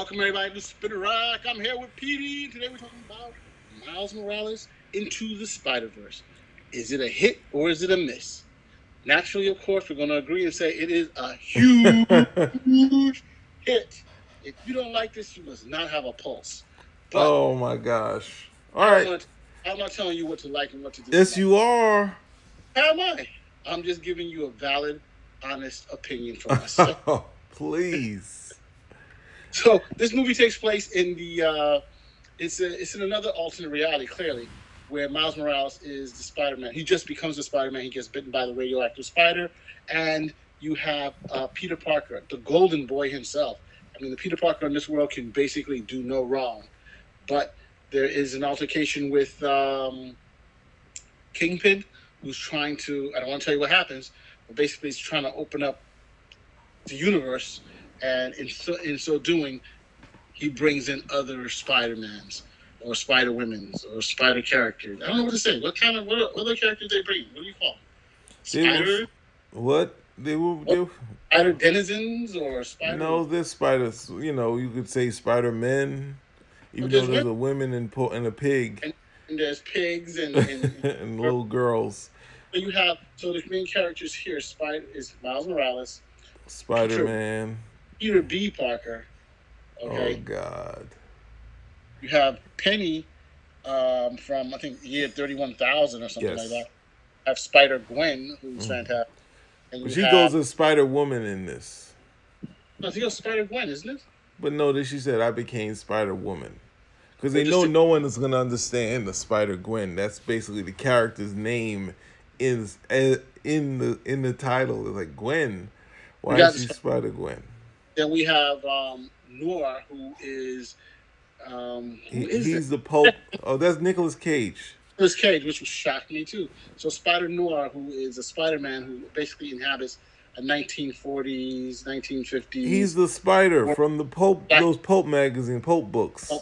Welcome everybody to Spin a Rock. I'm here with PD. Today we're talking about Miles Morales into the Spider-Verse. Is it a hit or is it a miss? Naturally, of course, we're going to agree and say it is a huge hit. If you don't like this, you must not have a pulse. But Oh my gosh. All I don't right. want to. I'm not telling you what to like and what to Yes, dislike. you are. How am I? I'm just giving you a valid, honest opinion for myself. Please. So this movie takes place in the it's in another alternate reality, clearly, where Miles Morales is the Spider-Man. He just becomes the Spider-Man. He gets bitten by the radioactive spider, and you have Peter Parker, the Golden Boy himself. I mean, the Peter Parker in this world can basically do no wrong, but there is an altercation with Kingpin, who's trying to. I don't want to tell you what happens, but basically, he's trying to open up the universe, and in so doing, he brings in other Spider-Mans or Spider-Women's or Spider characters. I don't know what to say. What other characters they bring? What do you call them? They was Spider what? They were what Spider denizens or Spider? no, there's spiders. You could say Spider Men, But even though there's there's women a women and a pig and, and there's pigs and and little girls. you have so the main characters here. Spider is Miles Morales, Spider Peter Man. Peter B. Parker. Oh Okay, God. you have Penny from I think year 31,000 or something like Yes. that. You have Spider Gwen, who's fantastic, and But you she have goes as Spider Woman in this. no, I think it's Spider Gwen, isn't it? But no, then she said I became Spider Woman. Because Or they just know a, no one is gonna understand the Spider Gwen. That's basically the character's name is in the title. It's like Gwen. we Why got is this. she Spider Gwen? Then we have Noir, who is that? He's the Pope. Oh, that's Nicolas Cage. Nicolas Cage, which shocked me too. So Spider Noir, who is a Spider Man who basically inhabits a 1940s, He's 1950s. the Spider from the Pope. Black, Those Pope magazine, Pope oh, books.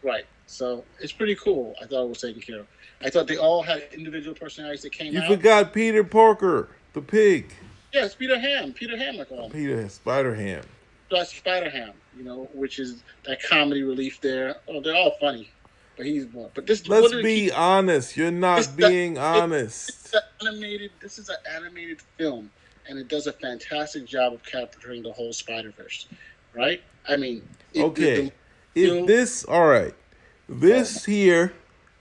right. So it's pretty cool. I thought it was taken care of. I thought they all had individual personalities that came You out. forgot Peter Parker, the pig. Yes, Peter Ham. Peter Ham, I call him. Peter Spider Ham. Plus Spider Ham, which is that comedy relief there. Oh, they're all funny, but he's more. But this Let's one of the key. be honest. You're This not that being it, honest. animated. This is an animated film, and it does a fantastic job of capturing the whole Spider Verse. Right? I mean, Okay. If film. this, all right, Oh, this here,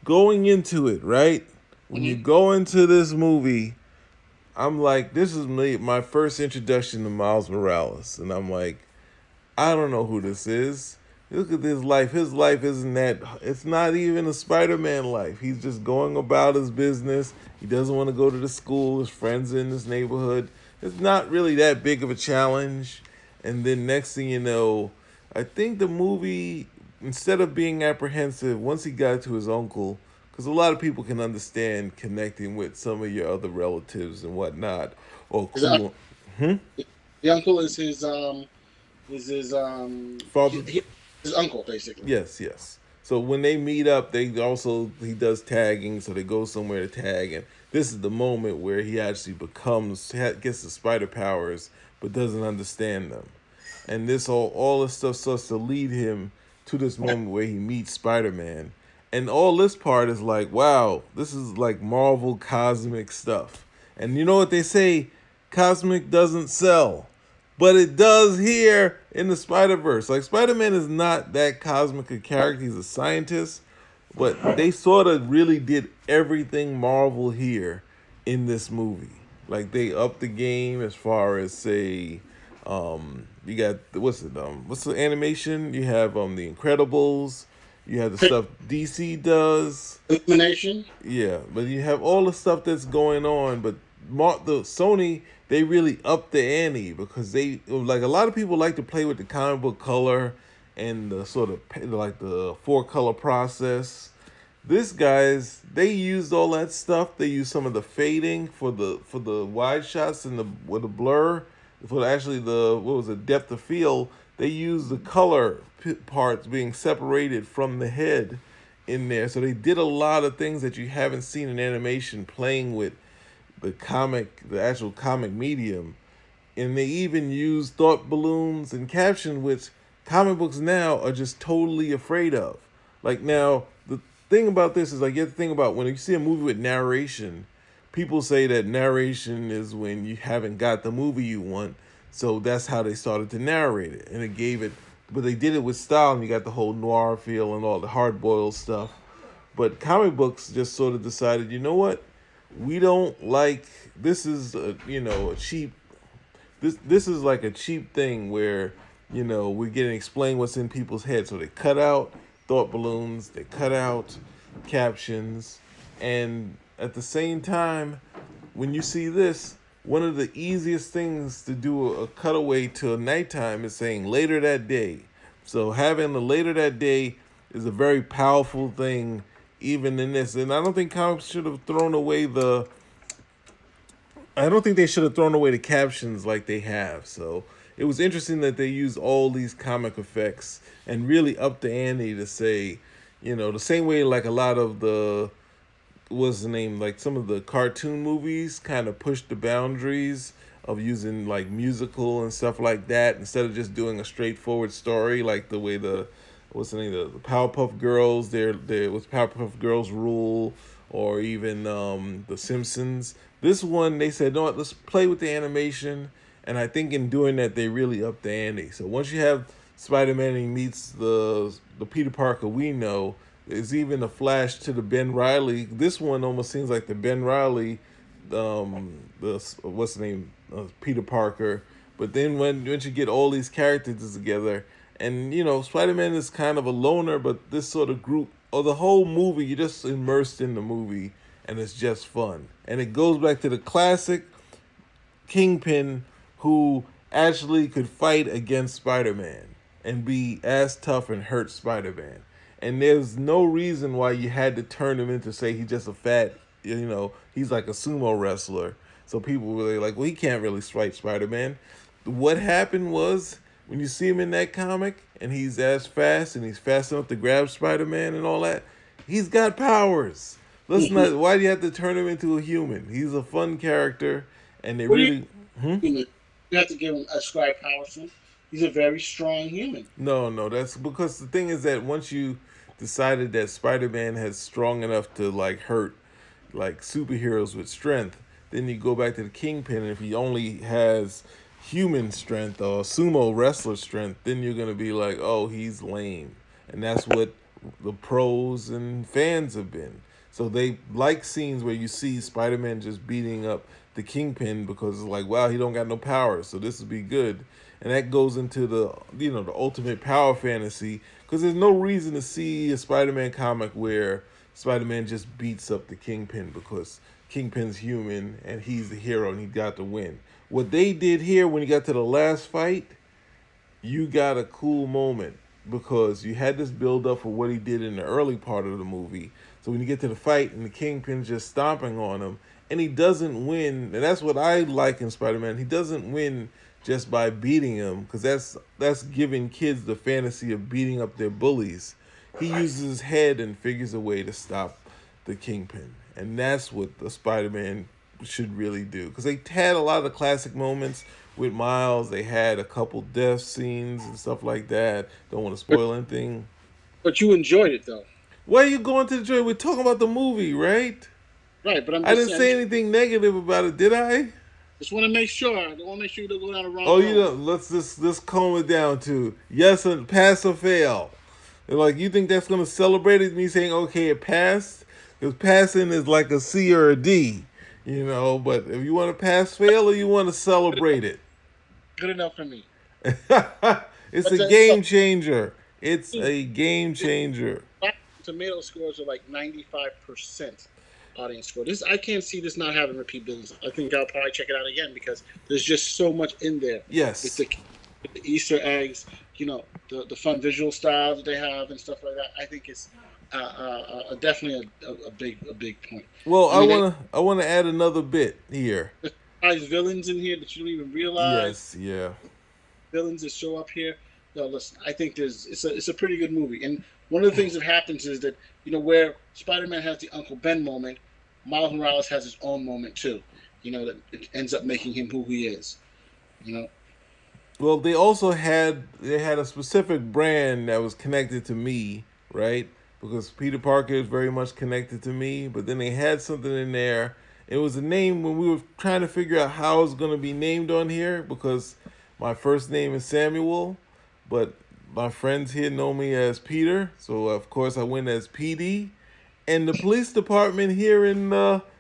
going into it, right? When you mm-hmm. go into this movie, I'm like, this is my first introduction to Miles Morales. And I'm like, I don't know who this is. Look at his life. His life isn't that, it's not even a Spider Man life. He's just going about his business. He doesn't want to go to the school. His friends in this neighborhood. It's not really that big of a challenge. And then next thing you know, I think the movie, instead of being apprehensive, once he got to his uncle, because a lot of people can understand connecting with some of your other relatives and whatnot, or His, un- cool. Hmm? the uncle is his Father. his uncle basically. Yes, yes. So when they meet up, he does tagging, so they go somewhere to tag, and this is the moment where he actually gets the spider powers, but doesn't understand them, and this all this stuff starts to lead him to this moment where he meets Spider Man, and all this part is like, wow, this is like Marvel cosmic stuff, and you know what they say, cosmic doesn't sell. But it does here in the Spider Verse. Like Spider Man is not that cosmic a character. He's a scientist, but they sort of really did everything Marvel here in this movie. Like they upped the game as far as say, you got what's the animation? You have the Incredibles. You have the stuff DC does. Illumination. Yeah, but you have all the stuff that's going on, but the Sony they really upped the ante because they like a lot of people like to play with the comic book color and the sort of like the four color process. This guys they used all that stuff. They used some of the fading for the wide shots and the with the blur for actually the what was it depth of field. They used the color parts being separated from the head in there. So they did a lot of things that you haven't seen in animation playing with the actual comic medium. And they even used thought balloons and caption, which Comic books now are just totally afraid of. Like now, the thing about this is like you have to think about when you see a movie with narration, people say that narration is when you haven't got the movie you want, so that's how they started to narrate it, and it gave it. But they did it with style, and you got the whole noir feel and all the hard boiled stuff. But comic books just sort of decided, you know what? We don't like this is a cheap this is like a cheap thing where we're getting explain what's in people's heads. So they cut out thought balloons, they cut out captions, and at the same time, when you see this, one of the easiest things to do a cutaway to a nighttime is saying later that day. So having the later that day is a very powerful thing, even in this. And I don't think comics should have thrown away the I don't think they should have thrown away the captions like they have. So it was interesting that they used all these comic effects and really upped the ante to say, the same way like a lot of the what's the name like some of the cartoon movies kind of pushed the boundaries of using like musical and stuff like that instead of just doing a straightforward story like the way the what's the name the Powerpuff Girls there was Powerpuff Girls rule or even the Simpsons. This one they said no, let's play with the animation, and I think in doing that they really upped the ante. So once you have Spider-Man and he meets the Peter Parker we know, there's even a flash to the Ben Riley. This one almost seems like the Ben Riley, the what's the name, Peter Parker. But then once you get all these characters together, and Spider-Man is kind of a loner, but this sort of group or the whole movie, you're just immersed in the movie, and it's just fun. And it goes back to the classic Kingpin who actually could fight against Spider-Man and be as tough and hurt Spider-Man. And there's no reason why you had to turn him into say he's just a fat, he's like a sumo wrestler. So people were really like, well, he can't really fight Spider-Man. What happened was when you see him in that comic and he's as fast and he's fast enough to grab Spider-Man and all that, he's got powers. Let's not. Why do you have to turn him into a human? He's a fun character, and they What do you really. Hmm? you have to give him ascribe power to him? He's a very strong human. No, no. That's because the thing is that once you decided that Spider-Man has strong enough to like hurt like superheroes with strength, then you go back to the Kingpin, and if he only has human strength or sumo wrestler strength, then you're gonna be like, oh, he's lame, and that's what the pros and fans have been. So they like scenes where you see Spider-Man just beating up the Kingpin because it's like, wow, he don't got no power, so this would be good. And that goes into the ultimate power fantasy because there's no reason to see a Spider-Man comic where Spider-Man just beats up the Kingpin because Kingpin's human and he's the hero and he got to win. What they did here when you got to the last fight, you got a cool moment because you had this build up for what he did in the early part of the movie. So when you get to the fight and the Kingpin's just stomping on him and he doesn't win, and that's what I like in Spider-Man. He doesn't win just by beating him because that's giving kids the fantasy of beating up their bullies. He uses his head and figures a way to stop the Kingpin, and that's what the Spider-Man should really do because they had a lot of the classic moments with Miles. They had a couple death scenes and stuff like that. Don't want to spoil anything. But you enjoyed it though, Why are you going to the joint? We're talking about the movie, right? right? But I'm I just didn't saying, say anything negative about it, did I? just want to make sure. I don't want to make sure you don't go down the wrong Oh, road. let's calm it down to yes and pass or fail. Like you think that's gonna celebrate it? Me saying okay, it passed because passing is like a C or a D, But if you want to pass fail or you want to celebrate it, Good enough for me. it's But a game changer. It's a game changer. tomato scores are like 95% audience score. This I can't see this not having repeat business. I think I'll probably check it out again because there's just so much in there with Yes. the Easter eggs, the fun visual style that they have and stuff like that. I think it's definitely a big point. Well, I mean, I wanna add another bit here. there's villains in here that you don't even realize. Yes. Yeah. Villains that show up here. No, listen, I think it's a pretty good movie. And one of the things that happens is that where Spider-Man has the Uncle Ben moment, Miles Morales has his own moment too. That it ends up making him who he is. You know, Well, they had a specific brand that was connected to me, right? Because Peter Parker is very much connected to me. But then they had something in there. It was a name when we were trying to figure out how it's going to be named on here because my first name is Samuel, but my friends here know me as Peter, so of course I went as PD. And the police department here in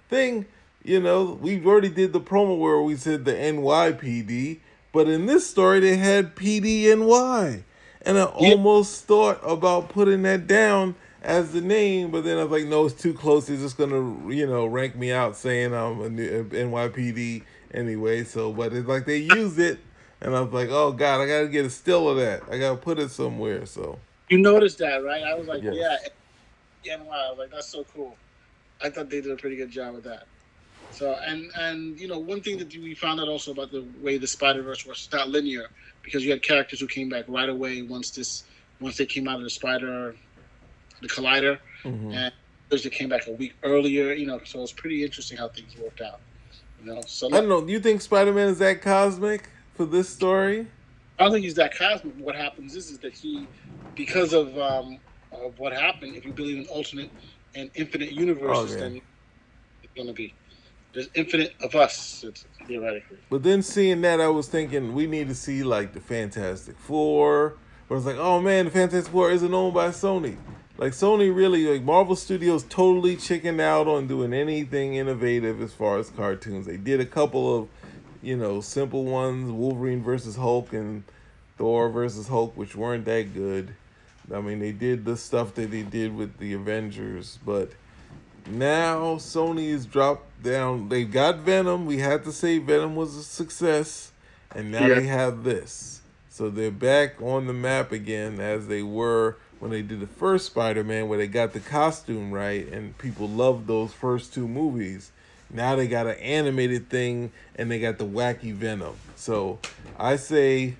thing, we already did the promo where we said the NYPD, but in this story they had PDNY, and I Yeah, almost thought about putting that down as the name, but then I was like, no, it's too close. They're just gonna, rank me out saying I'm a NYPD anyway. So, but it's like they use it, and I was like, oh god, I gotta get a still of that. I gotta put it somewhere. So, you noticed that, right? I was like, yeah, yes. NY. I was like, that's so cool. I thought they did a pretty good job with that. So and one thing that we found out also about the way the Spider Verse was not linear because you had characters who came back right away once they came out of the Collider, Hmm. and others that came back a week earlier. So it's pretty interesting how things worked out. So I don't look, know. Do you think Spider-Man is that cosmic for this story? I don't think he's that cosmic. What happens is that because of what happened, if you believe in alternate and infinite universes, Okay. then it's going to be there's infinite of us theoretically. But then seeing that, I was thinking we need to see like the Fantastic Four. Where it's like, oh man, the Fantastic Four isn't owned by Sony. Like Sony really, like Marvel Studios totally chickened out on doing anything innovative as far as cartoons. They did a couple of, simple ones, Wolverine versus Hulk and Thor versus Hulk, which weren't that good. I mean, they did the stuff that they did with the Avengers, but now Sony has dropped down. They got Venom. We had to say Venom was a success, and now Yeah. they have this. So they're back on the map again as they were when they did the first Spider-Man, where they got the costume right, and people loved those first two movies. Now they got an animated thing, and they got the wacky Venom. So I say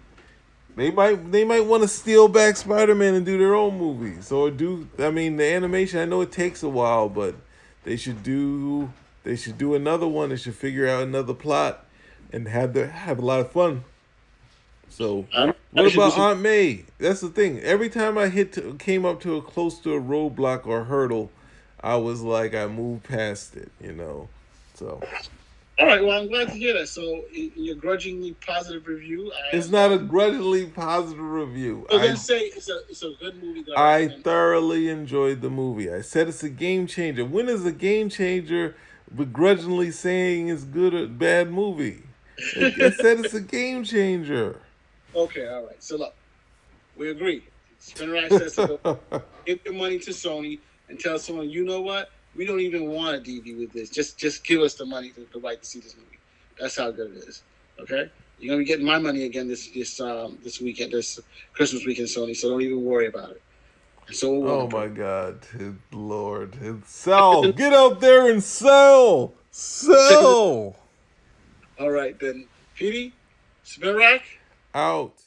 they might want to steal back Spider-Man and do their own movies or do. I mean, the animation. I know it takes a while, but they should do they should do another one. They should figure out another plot and have a lot of fun. So, I don't know. what They should do about some. Aunt May? That's the thing. Every time I came up to a close to a roadblock or hurdle, I was like I moved past it. So All right. Well, I'm glad to hear that. So, in your grudgingly positive review, I it's am. not a grudgingly positive review. So then say it's a good movie that I I recommend. thoroughly enjoyed the movie. I said it's a game changer. When is a game changer begrudgingly saying it's good or bad movie? I said it's a game changer. Okay. All right. So look, we agree. Spinner says to go give your money to Sony and tell someone, you know what? We don't even want a DV with this. Just give us the money, the right to see this movie. That's how good it is. Okay. You're gonna be getting my money again this weekend, this Christmas weekend, Sony. So don't even worry about it. And so will Warner Oh Bros. my God, Lord, sell! Get out there and sell, sell All right then, Petey, Spin Rack. out.